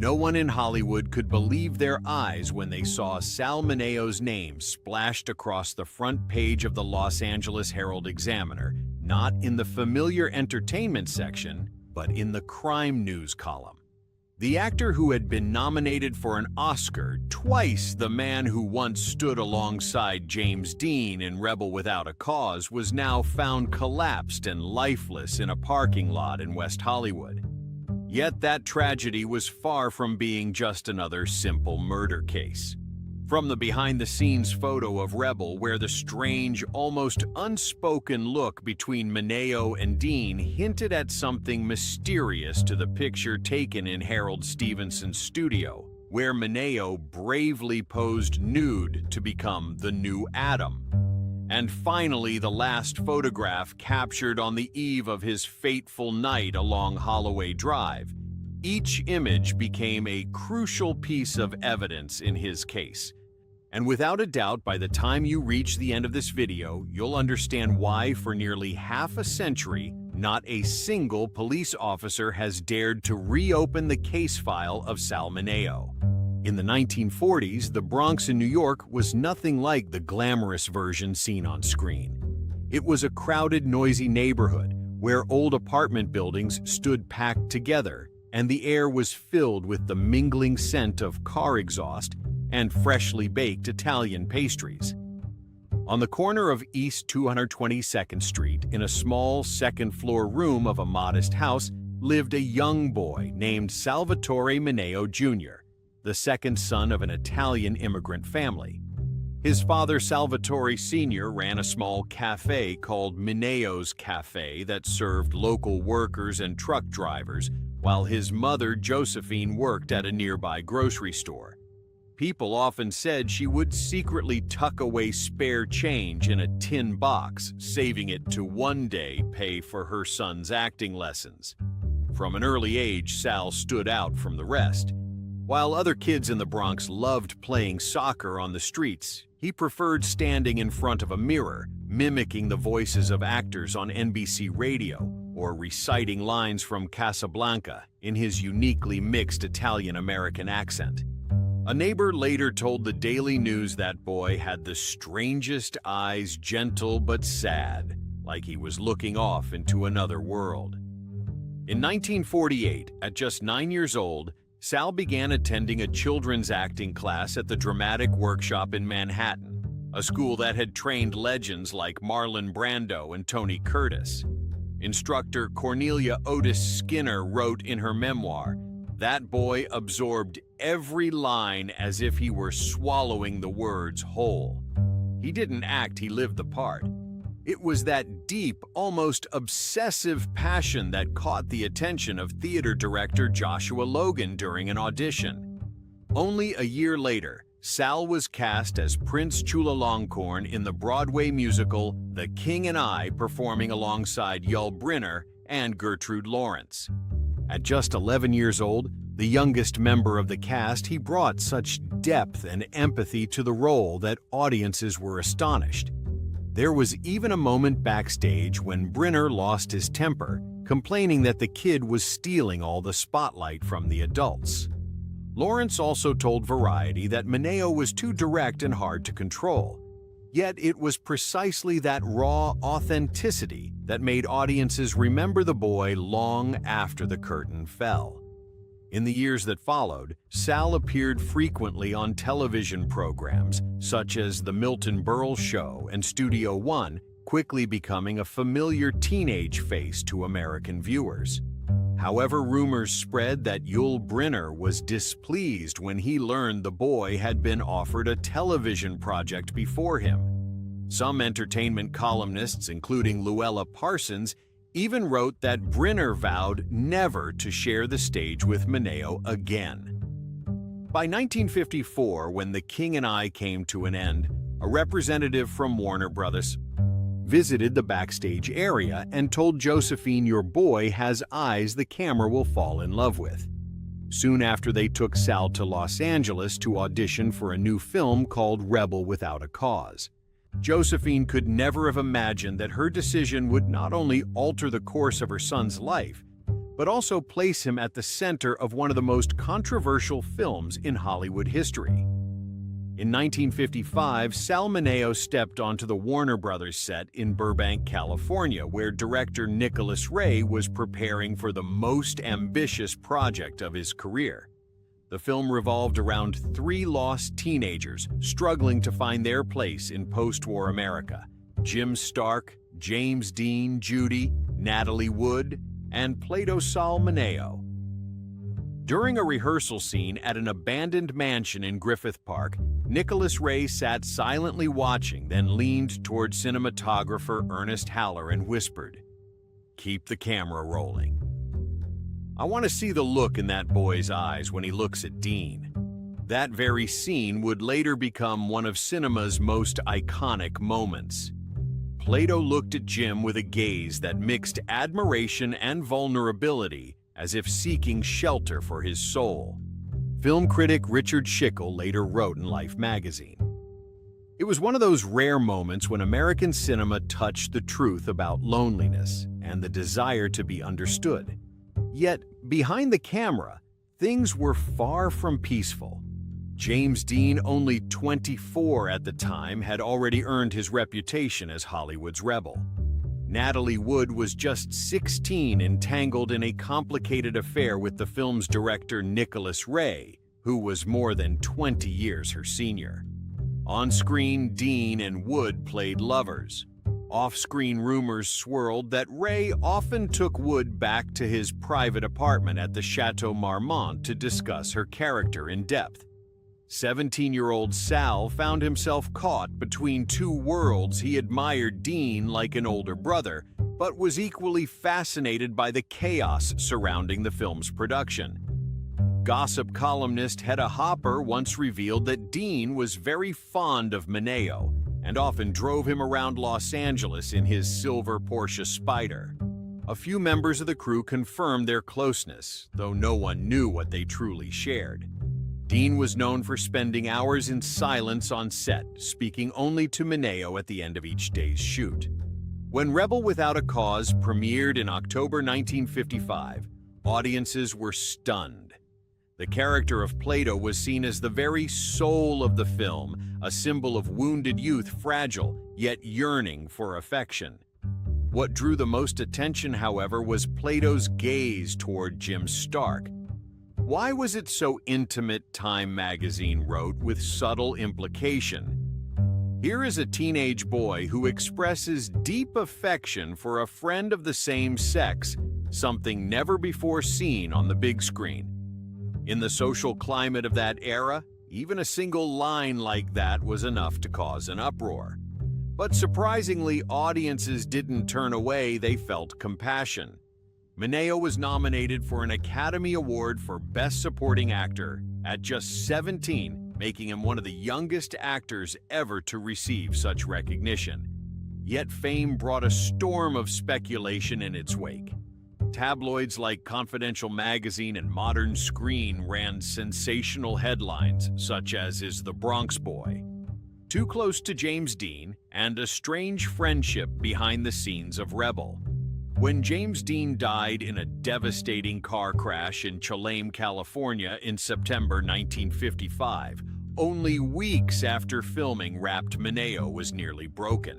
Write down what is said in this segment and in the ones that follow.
no one in Hollywood could believe their eyes when they saw Sal Mineo's name splashed across the front page of the Los Angeles Herald-Examiner, not in the familiar entertainment section, but in the crime news column. The actor who had been nominated for an Oscar, twice the man who once stood alongside James Dean in Rebel Without a Cause, was now found collapsed and lifeless in a parking lot in West Hollywood. Yet that tragedy was far from being just another simple murder case. From the behind-the-scenes photo of Rebel, where the strange, almost unspoken look between Mineo and Dean hinted at something mysterious to the picture taken in Harold Stevenson's studio, where Mineo bravely posed nude to become the new Adam. And finally, the last photograph captured on the eve of his fateful night along Holloway Drive. Each image became a crucial piece of evidence in his case. And without a doubt, by the time you reach the end of this video, you'll understand why for nearly half a century, not a single police officer has dared to reopen the case file of Sal Mineo. In the 1940s, the Bronx in New York was nothing like the glamorous version seen on screen. It was a crowded, noisy neighborhood where old apartment buildings stood packed together, and the air was filled with the mingling scent of car exhaust and freshly baked Italian pastries. On the corner of East 222nd Street, in a small second-floor room of a modest house, lived a young boy named Salvatore Mineo Jr., the second son of an Italian immigrant family. His father, Salvatore Sr., ran a small cafe called Mineo's Cafe that served local workers and truck drivers, while his mother, Josephine, worked at a nearby grocery store. People often said she would secretly tuck away spare change in a tin box, saving it to one day pay for her son's acting lessons. From an early age, Sal stood out from the rest. While other kids in the Bronx loved playing soccer on the streets, he preferred standing in front of a mirror, mimicking the voices of actors on NBC radio, or reciting lines from Casablanca in his uniquely mixed Italian-American accent. A neighbor later told the Daily News that boy had the strangest eyes, gentle but sad, like he was looking off into another world. In 1948, at just 9 years old, Sal began attending a children's acting class at the Dramatic Workshop in Manhattan, a school that had trained legends like Marlon Brando and Tony Curtis. Instructor Cornelia Otis Skinner wrote in her memoir, "That boy absorbed every line as if he were swallowing the words whole. He didn't act, he lived the part." It was that deep, almost obsessive passion that caught the attention of theater director Joshua Logan during an audition. Only a year later, Sal was cast as Prince Chulalongkorn in the Broadway musical The King and I, performing alongside Yul Brynner and Gertrude Lawrence. At just 11 years old, the youngest member of the cast, he brought such depth and empathy to the role that audiences were astonished. There was even a moment backstage when Brynner lost his temper, complaining that the kid was stealing all the spotlight from the adults. Lawrence also told Variety that Mineo was too direct and hard to control. Yet it was precisely that raw authenticity that made audiences remember the boy long after the curtain fell. In the years that followed, Sal appeared frequently on television programs such as The Milton Berle Show and Studio One, quickly becoming a familiar teenage face to American viewers. However, rumors spread that Yul Brynner was displeased when he learned the boy had been offered a television project before him. Some entertainment columnists, including Luella Parsons, even wrote that Brynner vowed never to share the stage with Mineo again. By 1954, when The King and I came to an end, a representative from Warner Brothers visited the backstage area and told Josephine, "Your boy has eyes the camera will fall in love with." Soon after, they took Sal to Los Angeles to audition for a new film called Rebel Without a Cause. Josephine could never have imagined that her decision would not only alter the course of her son's life, but also place him at the center of one of the most controversial films in Hollywood history. In 1955, Sal Mineo stepped onto the Warner Brothers set in Burbank, California, where director Nicholas Ray was preparing for the most ambitious project of his career. The film revolved around three lost teenagers struggling to find their place in post-war America: Jim Stark, James Dean, Judy, Natalie Wood, and Plato Sal Mineo. During a rehearsal scene at an abandoned mansion in Griffith Park, Nicholas Ray sat silently watching, then leaned toward cinematographer Ernest Haller and whispered, "Keep the camera rolling. I want to see the look in that boy's eyes when he looks at Dean." That very scene would later become one of cinema's most iconic moments. Plato looked at Jim with a gaze that mixed admiration and vulnerability, as if seeking shelter for his soul. Film critic Richard Schickel later wrote in Life magazine, "It was one of those rare moments when American cinema touched the truth about loneliness and the desire to be understood. Yet, behind the camera, things were far from peaceful. James Dean, only 24 at the time, had already earned his reputation as Hollywood's rebel. Natalie Wood was just 16, entangled in a complicated affair with the film's director Nicholas Ray, who was more than 20 years her senior. On screen, Dean and Wood played lovers. Off-screen rumors swirled that Ray often took Wood back to his private apartment at the Chateau Marmont to discuss her character in depth. 17-year-old Sal found himself caught between two worlds. He admired Dean like an older brother, but was equally fascinated by the chaos surrounding the film's production. Gossip columnist Hedda Hopper once revealed that Dean was very fond of Mineo and often drove him around Los Angeles in his silver Porsche Spyder. A few members of the crew confirmed their closeness, though no one knew what they truly shared. Dean was known for spending hours in silence on set, speaking only to Mineo at the end of each day's shoot. When Rebel Without a Cause premiered in October 1955, audiences were stunned. The character of Plato was seen as the very soul of the film, a symbol of wounded youth, fragile, yet yearning for affection. What drew the most attention, however, was Plato's gaze toward Jim Stark. "Why was it so intimate?" Time magazine wrote, with subtle implication. Here is a teenage boy who expresses deep affection for a friend of the same sex, something never before seen on the big screen. In the social climate of that era, even a single line like that was enough to cause an uproar. But surprisingly, audiences didn't turn away, they felt compassion. Mineo was nominated for an Academy Award for Best Supporting Actor at just 17, making him one of the youngest actors ever to receive such recognition. Yet fame brought a storm of speculation in its wake. Tabloids like Confidential Magazine and Modern Screen ran sensational headlines, such as "Is the Bronx Boy?", "Too Close to James Dean," and "A Strange Friendship Behind the Scenes of Rebel." When James Dean died in a devastating car crash in Cholame, California in September 1955, only weeks after filming wrapped, Mineo was nearly broken.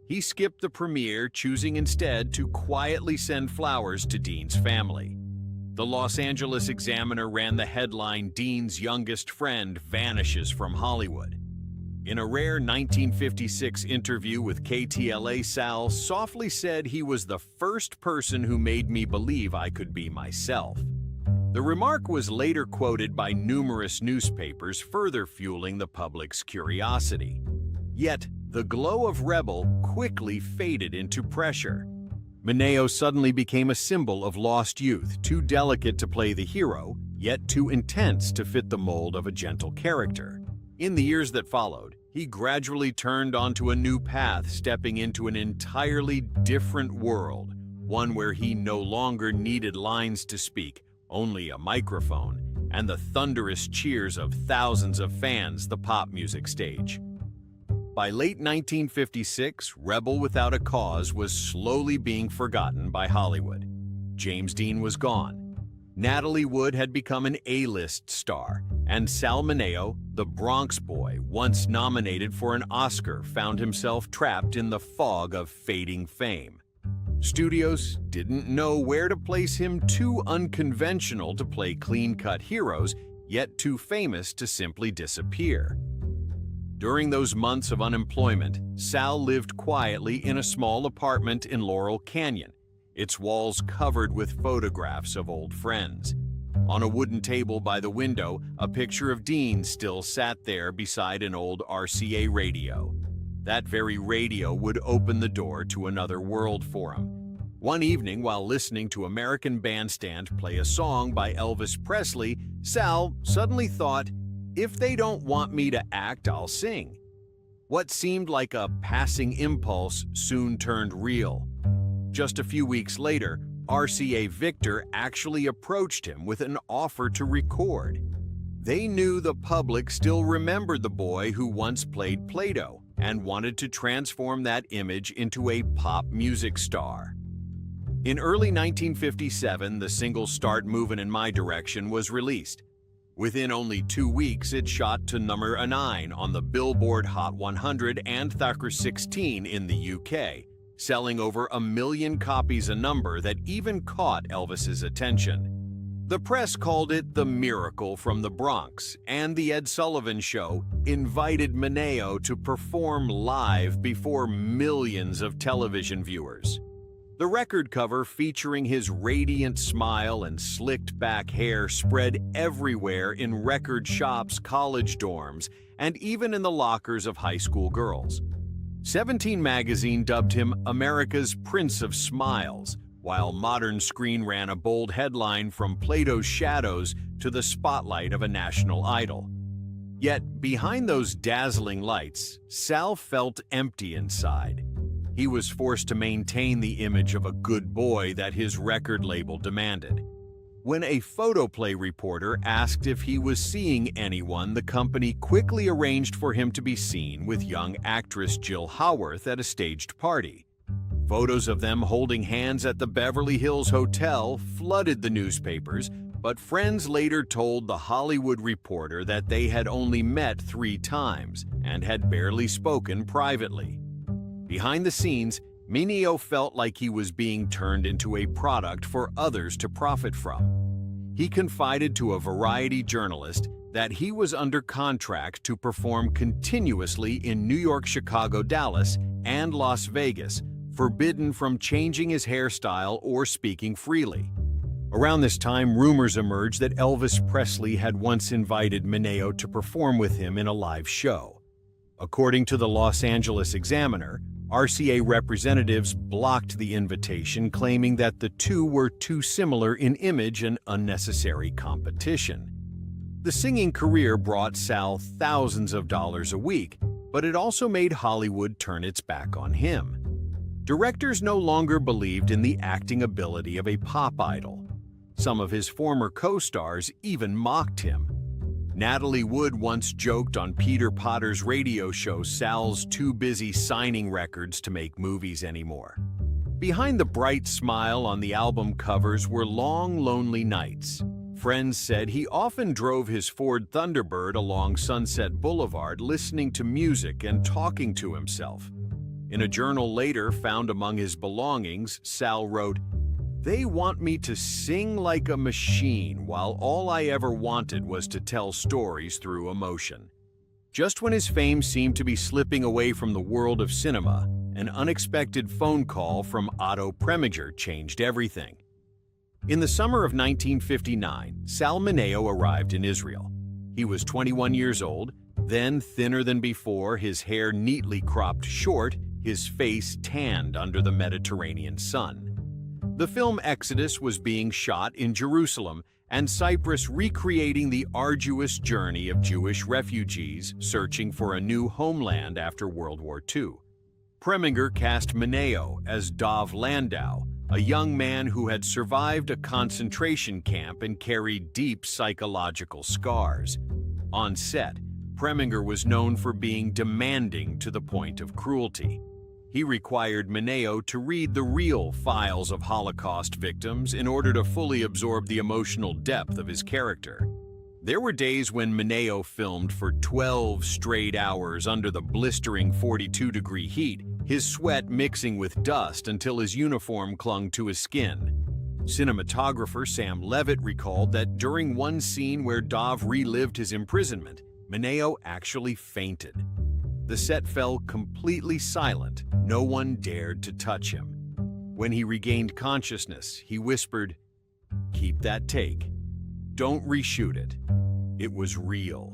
He skipped the premiere, choosing instead to quietly send flowers to Dean's family. The Los Angeles Examiner ran the headline, "Dean's Youngest Friend Vanishes from Hollywood." In a rare 1956 interview with KTLA, Sal softly said he was the first person who made me believe I could be myself. The remark was later quoted by numerous newspapers, further fueling the public's curiosity. Yet, the glow of Rebel quickly faded into pressure. Mineo suddenly became a symbol of lost youth, too delicate to play the hero, yet too intense to fit the mold of a gentle character. In the years that followed, he gradually turned onto a new path, stepping into an entirely different world, one where he no longer needed lines to speak, only a microphone, and the thunderous cheers of thousands of fans, the pop music stage. By late 1956, Rebel Without a Cause was slowly being forgotten by Hollywood. James Dean was gone. Natalie Wood had become an A-list star, and Sal Mineo, the Bronx boy, once nominated for an Oscar, found himself trapped in the fog of fading fame. Studios didn't know where to place him, too unconventional to play clean-cut heroes, yet too famous to simply disappear. During those months of unemployment, Sal lived quietly in a small apartment in Laurel Canyon, its walls covered with photographs of old friends. On a wooden table by the window, a picture of Dean still sat there beside an old RCA radio. That very radio would open the door to another world for him. One evening, while listening to American Bandstand play a song by Elvis Presley, Sal suddenly thought, "If they don't want me to act, I'll sing." What seemed like a passing impulse soon turned real. Just a few weeks later, RCA Victor actually approached him with an offer to record. They knew the public still remembered the boy who once played Plato and wanted to transform that image into a pop music star. In early 1957, the single "Start Movin' in My Direction" was released. Within only 2 weeks, it shot to number 9 on the Billboard Hot 100 and Thacker 16 in the UK, selling over 1 million copies, a number that even caught Elvis's attention. The press called it the miracle from the Bronx, and The Ed Sullivan Show invited Mineo to perform live before millions of television viewers. The record cover, featuring his radiant smile and slicked-back hair, spread everywhere in record shops, college dorms, and even in the lockers of high school girls. 17 magazine dubbed him America's Prince of Smiles, while Modern Screen ran a bold headline, "From Plato's shadows to the spotlight of a national idol." Yet, behind those dazzling lights, Sal felt empty inside. He was forced to maintain the image of a good boy that his record label demanded. When a photoplay reporter asked if he was seeing anyone, the company quickly arranged for him to be seen with young actress Jill Howarth at a staged party. Photos of them holding hands at the Beverly Hills Hotel flooded the newspapers, but friends later told The Hollywood Reporter that they had only met 3 times and had barely spoken privately. Behind the scenes, Mineo felt like he was being turned into a product for others to profit from. He confided to a Variety journalist that he was under contract to perform continuously in New York, Chicago, Dallas, and Las Vegas, forbidden from changing his hairstyle or speaking freely. Around this time, rumors emerged that Elvis Presley had once invited Mineo to perform with him in a live show. According to the Los Angeles Examiner, RCA representatives blocked the invitation, claiming that the two were too similar in image and unnecessary competition. The singing career brought Sal thousands of dollars a week, but it also made Hollywood turn its back on him. Directors no longer believed in the acting ability of a pop idol. Some of his former co-stars even mocked him. Natalie Wood once joked on Peter Potter's radio show, "Sal's too busy signing records to make movies anymore." Behind the bright smile on the album covers were long, lonely nights. Friends said he often drove his Ford Thunderbird along Sunset Boulevard, listening to music and talking to himself. In a journal later found among his belongings, Sal wrote, "They want me to sing like a machine, while all I ever wanted was to tell stories through emotion." Just when his fame seemed to be slipping away from the world of cinema, an unexpected phone call from Otto Preminger changed everything. In the summer of 1959, Sal Mineo arrived in Israel. He was 21 years old, then thinner than before, his hair neatly cropped short, his face tanned under the Mediterranean sun. The film Exodus was being shot in Jerusalem and Cyprus, recreating the arduous journey of Jewish refugees searching for a new homeland after World War II. Preminger cast Mineo as Dov Landau, a young man who had survived a concentration camp and carried deep psychological scars. On set, Preminger was known for being demanding to the point of cruelty. He required Mineo to read the real files of Holocaust victims in order to fully absorb the emotional depth of his character. There were days when Mineo filmed for 12 straight hours under the blistering 42-degree heat, his sweat mixing with dust until his uniform clung to his skin. Cinematographer Sam Levitt recalled that during one scene where Dov relived his imprisonment, Mineo actually fainted. The set fell completely silent. No one dared to touch him. When he regained consciousness, he whispered, "Keep that take. Don't reshoot it. It was real."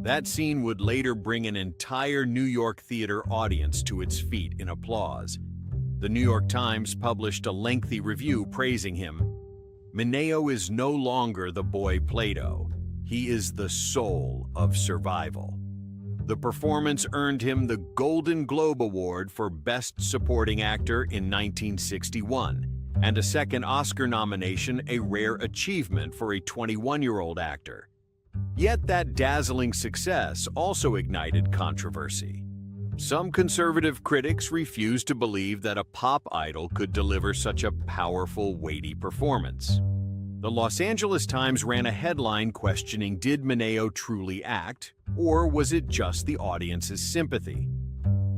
That scene would later bring an entire New York theater audience to its feet in applause. The New York Times published a lengthy review praising him. "Mineo is no longer the boy Plato. He is the soul of survival." The performance earned him the Golden Globe Award for Best Supporting Actor in 1961, and a second Oscar nomination, a rare achievement for a 21-year-old actor. Yet that dazzling success also ignited controversy. Some conservative critics refused to believe that a pop idol could deliver such a powerful, weighty performance. The Los Angeles Times ran a headline questioning, did Mineo truly act, or was it just the audience's sympathy?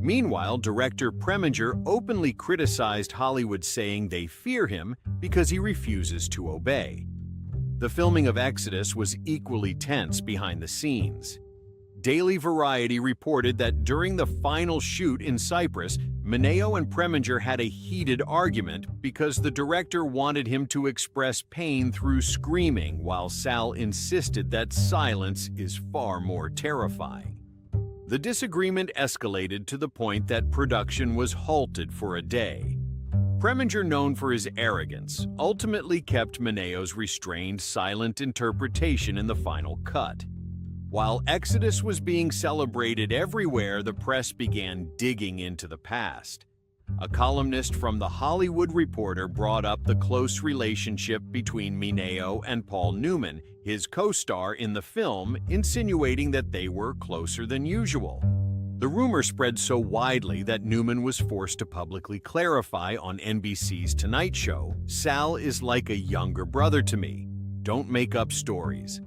Meanwhile, director Preminger openly criticized Hollywood, saying they fear him because he refuses to obey. The filming of Exodus was equally tense behind the scenes. Daily Variety reported that during the final shoot in Cyprus, Mineo and Preminger had a heated argument because the director wanted him to express pain through screaming, while Sal insisted that silence is far more terrifying. The disagreement escalated to the point that production was halted for a day. Preminger, known for his arrogance, ultimately kept Mineo's restrained, silent interpretation in the final cut. While Exodus was being celebrated everywhere, the press began digging into the past. A columnist from The Hollywood Reporter brought up the close relationship between Mineo and Paul Newman, his co-star in the film, insinuating that they were closer than usual. The rumor spread so widely that Newman was forced to publicly clarify on NBC's Tonight Show, "Sal is like a younger brother to me. Don't make up stories."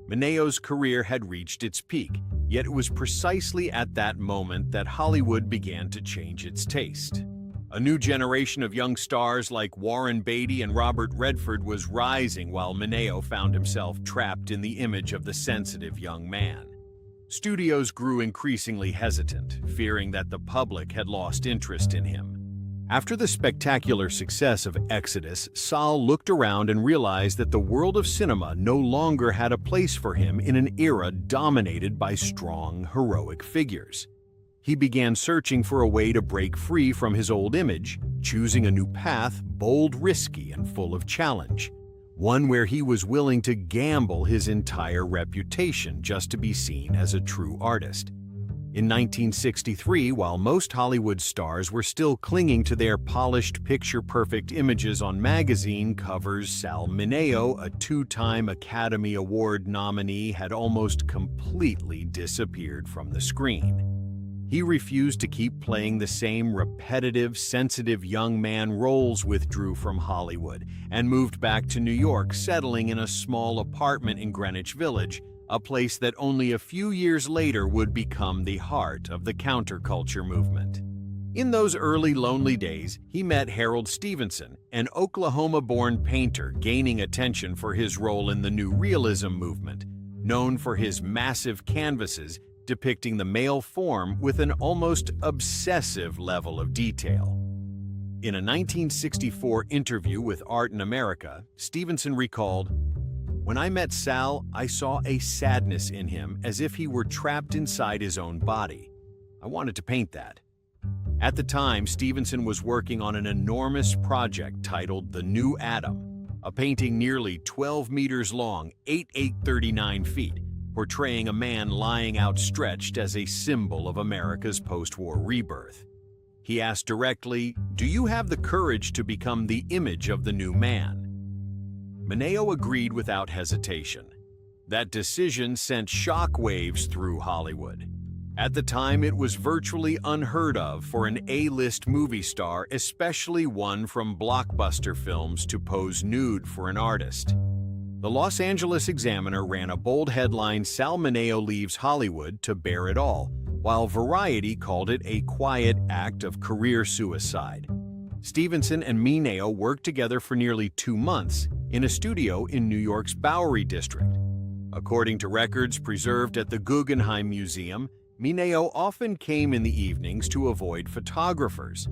Mineo's career had reached its peak, yet it was precisely at that moment that Hollywood began to change its taste. A new generation of young stars like Warren Beatty and Robert Redford was rising, while Mineo found himself trapped in the image of the sensitive young man. Studios grew increasingly hesitant, fearing that the public had lost interest in him. After the spectacular success of Exodus, Sal looked around and realized that the world of cinema no longer had a place for him in an era dominated by strong, heroic figures. He began searching for a way to break free from his old image, choosing a new path, bold, risky, and full of challenge. One where he was willing to gamble his entire reputation just to be seen as a true artist. In 1963, while most Hollywood stars were still clinging to their polished, picture-perfect images on magazine covers, Sal Mineo, a two-time Academy Award nominee, had almost completely disappeared from the screen. He refused to keep playing the same repetitive, sensitive young man roles, withdrew from Hollywood, and moved back to New York, settling in a small apartment in Greenwich Village, a place that only a few years later would become the heart of the counterculture movement. In those early lonely days, he met Harold Stevenson, an Oklahoma-born painter gaining attention for his role in the New Realism movement, known for his massive canvases depicting the male form with an almost obsessive level of detail. In a 1964 interview with Art in America, Stevenson recalled, "When I met Sal, I saw a sadness in him, as if he were trapped inside his own body. I wanted to paint that." At the time, Stevenson was working on an enormous project titled The New Adam, a painting nearly 12 meters long, 839 feet, portraying a man lying outstretched as a symbol of America's post-war rebirth. He asked directly, "Do you have the courage to become the image of the new man?" Mineo agreed without hesitation. That decision sent shockwaves through Hollywood. At the time, it was virtually unheard of for an A-list movie star, especially one from blockbuster films, to pose nude for an artist. The Los Angeles Examiner ran a bold headline, "Sal Mineo leaves Hollywood to bear it all," while Variety called it a quiet act of career suicide. Stevenson and Mineo worked together for nearly 2 months in a studio in New York's Bowery district. According to records preserved at the Guggenheim Museum, Mineo often came in the evenings to avoid photographers.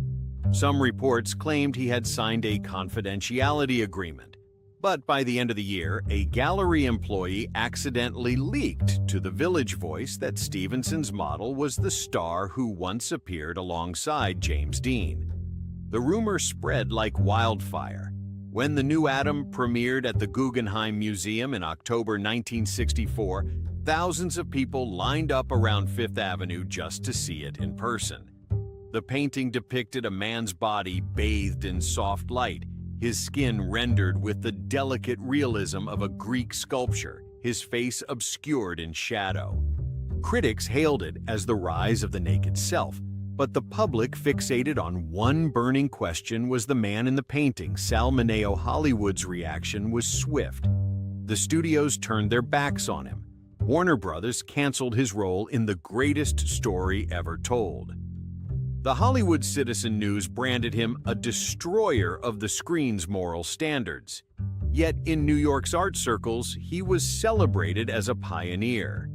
Some reports claimed he had signed a confidentiality agreement. But by the end of the year, a gallery employee accidentally leaked to the Village Voice that Stevenson's model was the star who once appeared alongside James Dean. The rumor spread like wildfire. When The New Adam premiered at the Guggenheim Museum in October 1964, thousands of people lined up around Fifth Avenue just to see it in person. The painting depicted a man's body bathed in soft light, his skin rendered with the delicate realism of a Greek sculpture, his face obscured in shadow. Critics hailed it as the rise of the naked self, but the public fixated on one burning question: was the man in the painting Sal Mineo? Hollywood's reaction was swift. The studios turned their backs on him. Warner Brothers canceled his role in the greatest story ever told. The Hollywood Citizen News branded him a destroyer of the screen's moral standards. Yet in New York's art circles, he was celebrated as a pioneer.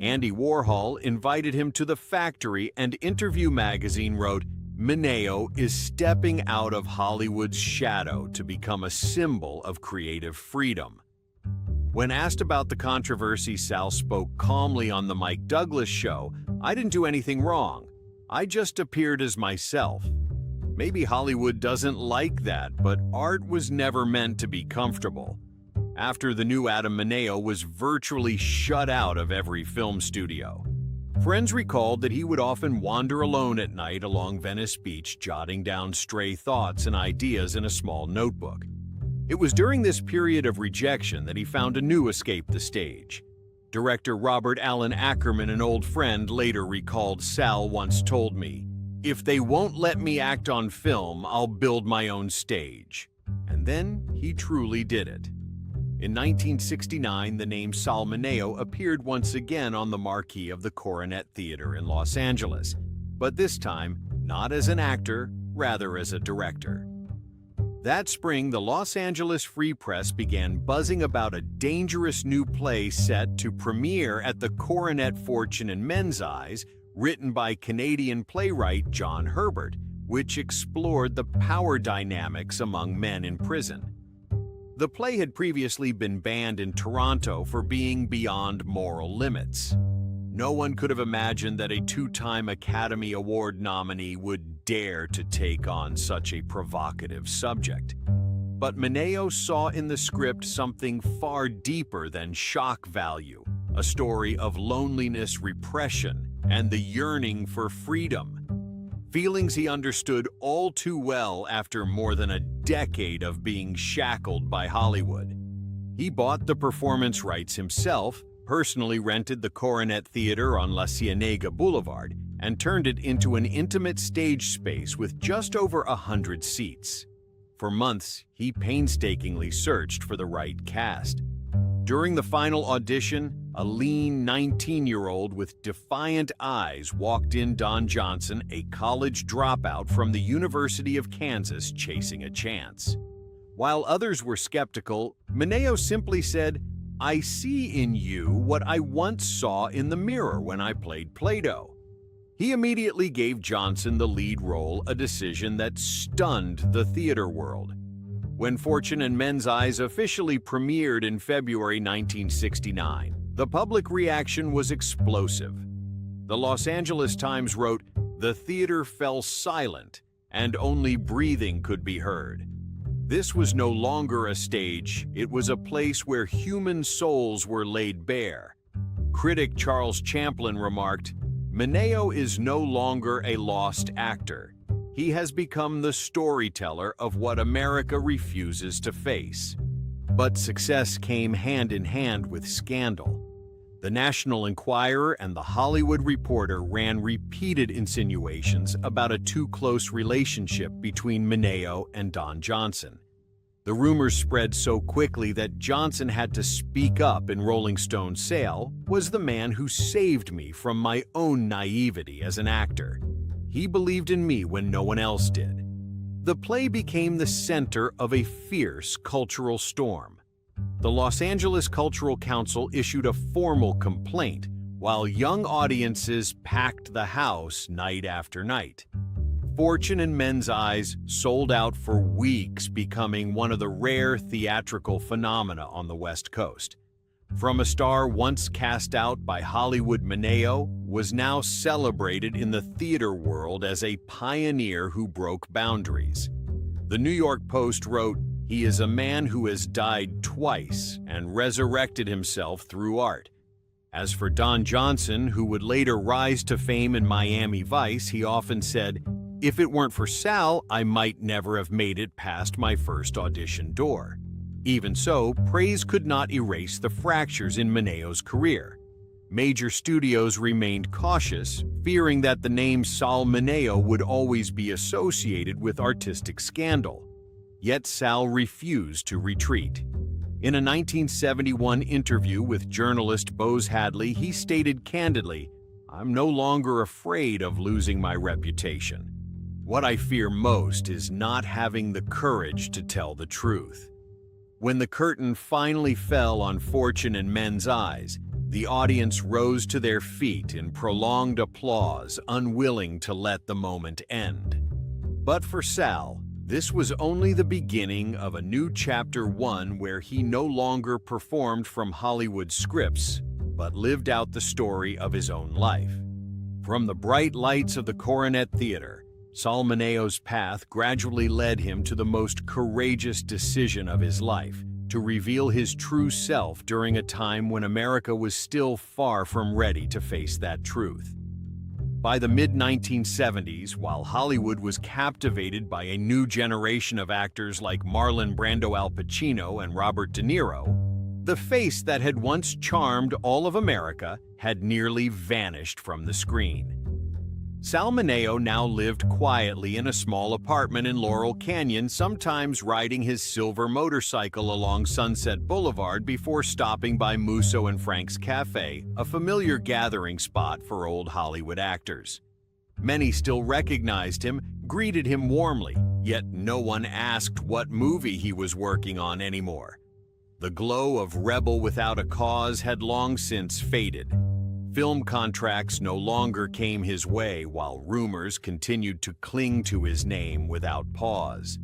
Andy Warhol invited him to the factory, and Interview magazine wrote, "Mineo is stepping out of Hollywood's shadow to become a symbol of creative freedom." When asked about the controversy, Sal spoke calmly on The Mike Douglas Show, "I didn't do anything wrong. I just appeared as myself." Maybe Hollywood doesn't like that, but art was never meant to be comfortable. After The New Adam, Mineo was virtually shut out of every film studio. Friends recalled that he would often wander alone at night along Venice Beach, jotting down stray thoughts and ideas in a small notebook. It was during this period of rejection that he found a new escape: the stage. Director Robert Allen Ackerman, an old friend, later recalled, "Sal once told me, 'If they won't let me act on film, I'll build my own stage.' And then he truly did it." In 1969, the name Sal Mineo appeared once again on the marquee of the Coronet Theater in Los Angeles, but this time not as an actor, rather as a director. That spring, the Los Angeles Free Press began buzzing about a dangerous new play set to premiere at the Coronet Fortune in Men's Eyes, written by Canadian playwright John Herbert, which explored the power dynamics among men in prison. The play had previously been banned in Toronto for being beyond moral limits. No one could have imagined that a 2-time Academy Award nominee would dare to take on such a provocative subject. But Mineo saw in the script something far deeper than shock value, a story of loneliness, repression, and the yearning for freedom. Feelings he understood all too well after more than a decade of being shackled by Hollywood. He bought the performance rights himself, personally rented the Coronet Theater on La Cienega Boulevard, and turned it into an intimate stage space with just over 100 seats. For months, he painstakingly searched for the right cast. During the final audition, a lean 19-year-old with defiant eyes walked in: Don Johnson, a college dropout from the University of Kansas chasing a chance. While others were skeptical, Mineo simply said, "I see in you what I once saw in the mirror when I played Play-Doh." He immediately gave Johnson the lead role, a decision that stunned the theater world. When Fortune and Men's Eyes officially premiered in February 1969, the public reaction was explosive. The Los Angeles Times wrote, "The theater fell silent, and only breathing could be heard." This was no longer a stage, it was a place where human souls were laid bare. Critic Charles Champlin remarked, "Mineo is no longer a lost actor. He has become the storyteller of what America refuses to face." But success came hand in hand with scandal. The National Enquirer and The Hollywood Reporter ran repeated insinuations about a too-close relationship between Mineo and Don Johnson. The rumors spread so quickly that Johnson had to speak up in Rolling Stone's Sal was the man who saved me from my own naivety as an actor. He believed in me when no one else did. The play became the center of a fierce cultural storm. The Los Angeles Cultural Council issued a formal complaint, while young audiences packed the house night after night. Fortune and Men's Eyes sold out for weeks, becoming one of the rare theatrical phenomena on the West Coast. From a star once cast out by Hollywood, Mineo was now celebrated in the theater world as a pioneer who broke boundaries. The New York Post wrote, "He is a man who has died twice and resurrected himself through art." As for Don Johnson, who would later rise to fame in Miami Vice, he often said, "If it weren't for Sal, I might never have made it past my first audition door." Even so, praise could not erase the fractures in Mineo's career. Major studios remained cautious, fearing that the name Sal Mineo would always be associated with artistic scandal. Yet Sal refused to retreat. In a 1971 interview with journalist Bose Hadley, he stated candidly, "I'm no longer afraid of losing my reputation. What I fear most is not having the courage to tell the truth." When the curtain finally fell on Fortune and Men's Eyes, the audience rose to their feet in prolonged applause, unwilling to let the moment end. But for Sal, this was only the beginning of a new chapter, one where he no longer performed from Hollywood scripts, but lived out the story of his own life. From the bright lights of the Coronet Theater, Sal Mineo's path gradually led him to the most courageous decision of his life, to reveal his true self during a time when America was still far from ready to face that truth. By the mid-1970s, while Hollywood was captivated by a new generation of actors like Marlon Brando, Al Pacino, and Robert De Niro, the face that had once charmed all of America had nearly vanished from the screen. Sal Mineo now lived quietly in a small apartment in Laurel Canyon, sometimes riding his silver motorcycle along Sunset Boulevard before stopping by Musso and Frank's Cafe, a familiar gathering spot for old Hollywood actors. Many still recognized him, greeted him warmly, yet no one asked what movie he was working on anymore. The glow of rebel without a cause had long since faded. Film contracts no longer came his way, while rumors continued to cling to his name without pause.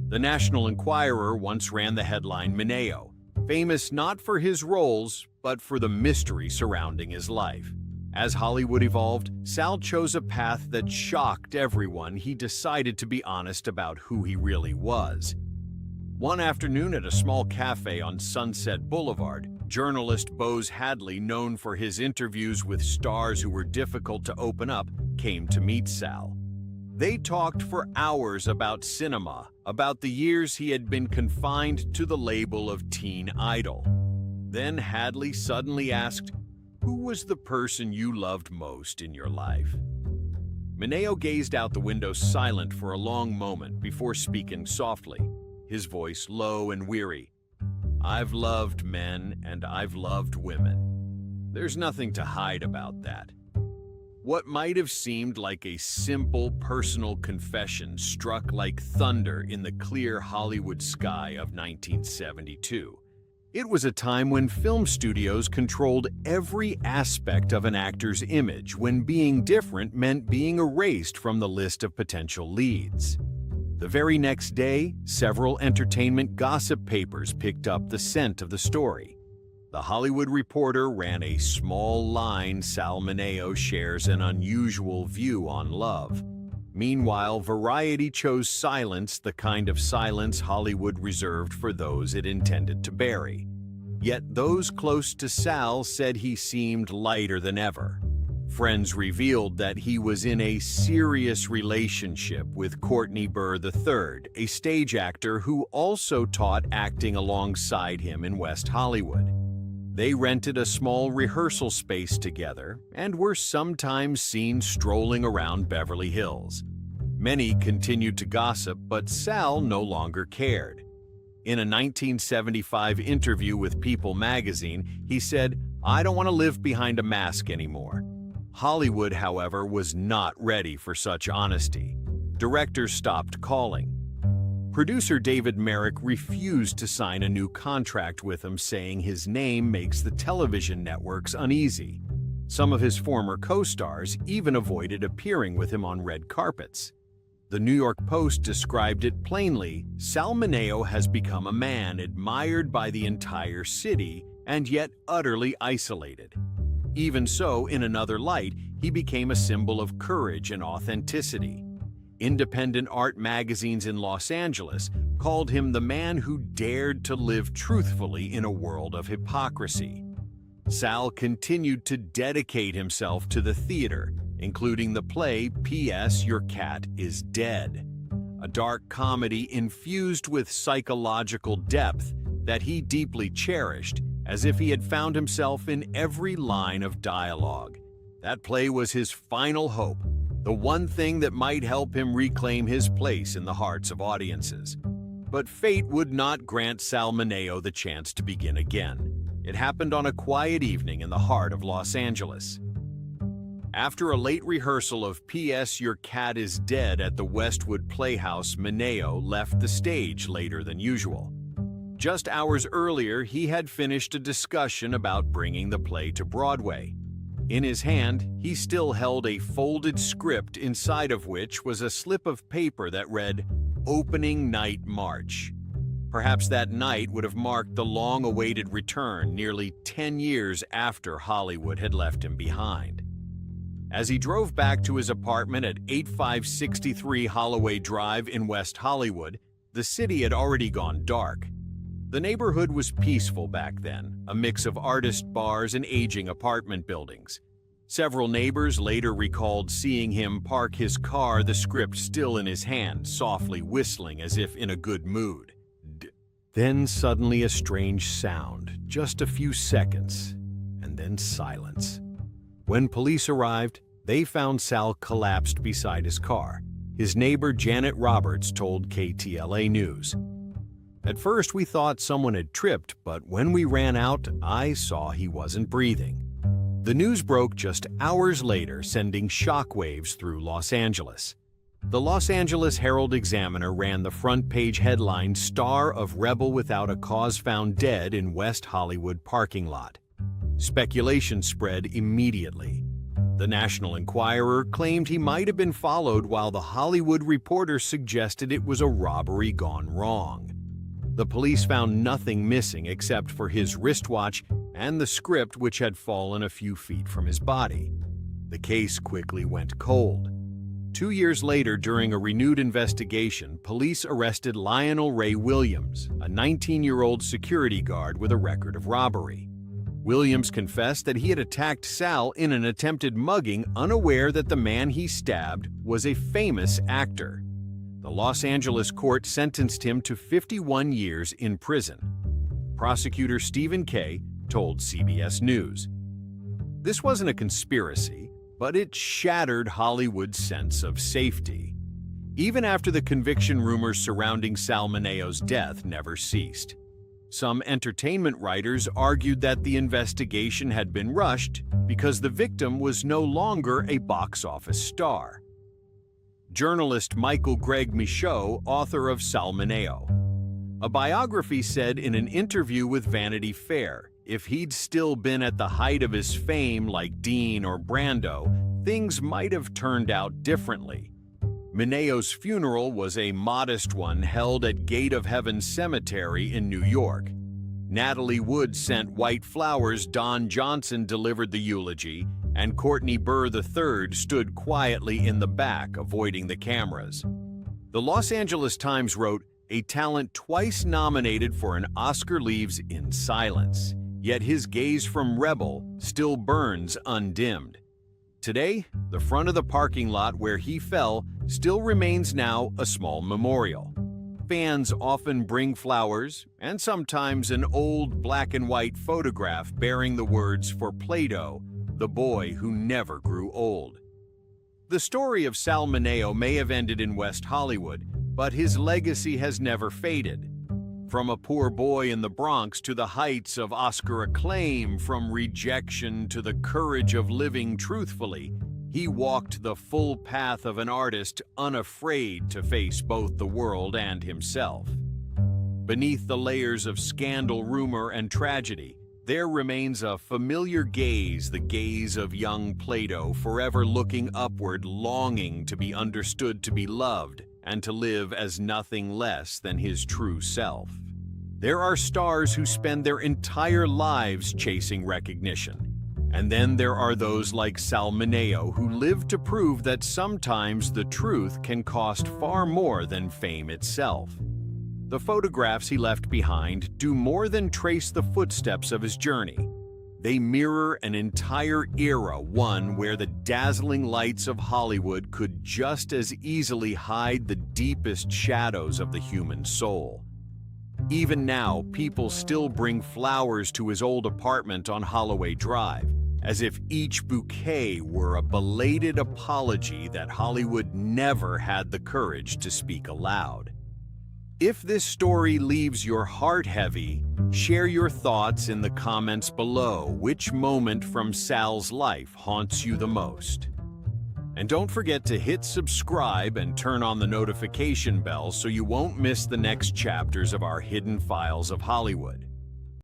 The National Enquirer once ran the headline, "Mineo, famous not for his roles, but for the mystery surrounding his life." As Hollywood evolved, Sal chose a path that shocked everyone. He decided to be honest about who he really was. One afternoon at a small cafe on Sunset Boulevard, journalist Bose Hadley, known for his interviews with stars who were difficult to open up, came to meet Sal. They talked for hours about cinema, about the years he had been confined to the label of teen idol. Then Hadley suddenly asked, "Who was the person you loved most in your life?" Mineo gazed out the window silent for a long moment before speaking softly, his voice low and weary. "I've loved men and I've loved women. There's nothing to hide about that." What might have seemed like a simple personal confession struck like thunder in the clear Hollywood sky of 1972. It was a time when film studios controlled every aspect of an actor's image, when being different meant being erased from the list of potential leads. The very next day, several entertainment gossip papers picked up the scent of the story. The Hollywood Reporter ran a small line, "Sal Mineo shares an unusual view on love." Meanwhile, Variety chose silence, the kind of silence Hollywood reserved for those it intended to bury. Yet those close to Sal said he seemed lighter than ever. Friends revealed that he was in a serious relationship with Courtney Burr III, a stage actor who also taught acting alongside him in West Hollywood. They rented a small rehearsal space together and were sometimes seen strolling around Beverly Hills. Many continued to gossip, but Sal no longer cared. In a 1975 interview with People magazine, he said, "I don't want to live behind a mask anymore." Hollywood, however, was not ready for such honesty. Directors stopped calling. Producer David Merrick refused to sign a new contract with him, saying his name makes the television networks uneasy. Some of his former co-stars even avoided appearing with him on red carpets. The New York Post described it plainly: Sal Mineo has become a man admired by the entire city and yet utterly isolated. Even so, in another light, he became a symbol of courage and authenticity. Independent art magazines in Los Angeles called him the man who dared to live truthfully in a world of hypocrisy. Sal continued to dedicate himself to the theater, including the play P.S. Your Cat is Dead, a dark comedy infused with psychological depth that he deeply cherished, as if he had found himself in every line of dialogue. That play was his final hope, the one thing that might help him reclaim his place in the hearts of audiences. But fate would not grant Sal Mineo the chance to begin again. It happened on a quiet evening in the heart of Los Angeles. After a late rehearsal of P.S. Your Cat is Dead at the Westwood Playhouse, Mineo left the stage later than usual. Just hours earlier, he had finished a discussion about bringing the play to Broadway. In his hand, he still held a folded script, inside of which was a slip of paper that read, "Opening Night March." Perhaps that night would have marked the long-awaited return, nearly 10 years after Hollywood had left him behind. As he drove back to his apartment at 8563 Holloway Drive in West Hollywood, the city had already gone dark. The neighborhood was peaceful back then, a mix of artist bars and aging apartment buildings. Several neighbors later recalled seeing him park his car, the script still in his hand, softly whistling as if in a good mood. Then suddenly a strange sound, just a few seconds, and then silence. When police arrived, they found Sal collapsed beside his car. His neighbor Janet Roberts told KTLA News, "At first we thought someone had tripped, but when we ran out, I saw he wasn't breathing." The news broke just hours later, sending shockwaves through Los Angeles. The Los Angeles Herald-Examiner ran the front-page headline, "Star of Rebel Without a Cause Found Dead in West Hollywood Parking Lot." Speculation spread immediately. The National Enquirer claimed he might have been followed, while The Hollywood Reporter suggested it was a robbery gone wrong. The police found nothing missing except for his wristwatch and the script, which had fallen a few feet from his body. The case quickly went cold. 2 years later, during a renewed investigation, police arrested Lionel Ray Williams, a 19-year-old security guard with a record of robbery. Williams confessed that he had attacked Sal in an attempted mugging, unaware that the man he stabbed was a famous actor. The Los Angeles court sentenced him to 51 years in prison. Prosecutor Stephen Kay told CBS News, "This wasn't a conspiracy, but it shattered Hollywood's sense of safety." Even after the conviction, rumors surrounding Sal Mineo's death never ceased. Some entertainment writers argued that the investigation had been rushed because the victim was no longer a box office star. Journalist Michael Greg Michaud, author of Sal Mineo, a biography, said in an interview with Vanity Fair, if he'd still been at the height of his fame like Dean or Brando, things might have turned out differently. Mineo's funeral was a modest one held at Gate of Heaven Cemetery in New York. Natalie Wood sent white flowers, Don Johnson delivered the eulogy, and Courtney Burr III stood quietly in the back, avoiding the cameras. The Los Angeles Times wrote, "A talent twice nominated for an Oscar leaves in silence, yet his gaze from Rebel still burns undimmed." Today, the front of the parking lot where he fell still remains now a small memorial. Fans often bring flowers and sometimes an old black and white photograph bearing the words "For Plato, the boy who never grew old." The story of Sal Mineo may have ended in West Hollywood, but his legacy has never faded. From a poor boy in the Bronx to the heights of Oscar acclaim, from rejection to the courage of living truthfully, he walked the full path of an artist, unafraid to face both the world and himself. Beneath the layers of scandal, rumor, and tragedy, there remains a familiar gaze, the gaze of young Plato, forever looking upward, longing to be understood, to be loved, and to live as nothing less than his true self. There are stars who spend their entire lives chasing recognition. And then there are those like Sal Mineo who live to prove that sometimes the truth can cost far more than fame itself. The photographs he left behind do more than trace the footsteps of his journey. They mirror an entire era, one where the dazzling lights of Hollywood could just as easily hide the deepest shadows of the human soul. Even now, people still bring flowers to his old apartment on Holloway Drive, as if each bouquet were a belated apology that Hollywood never had the courage to speak aloud. If this story leaves your heart heavy, share your thoughts in the comments below. Which moment from Sal's life haunts you the most? And don't forget to hit subscribe and turn on the notification bell so you won't miss the next chapters of our Hidden Files of Hollywood.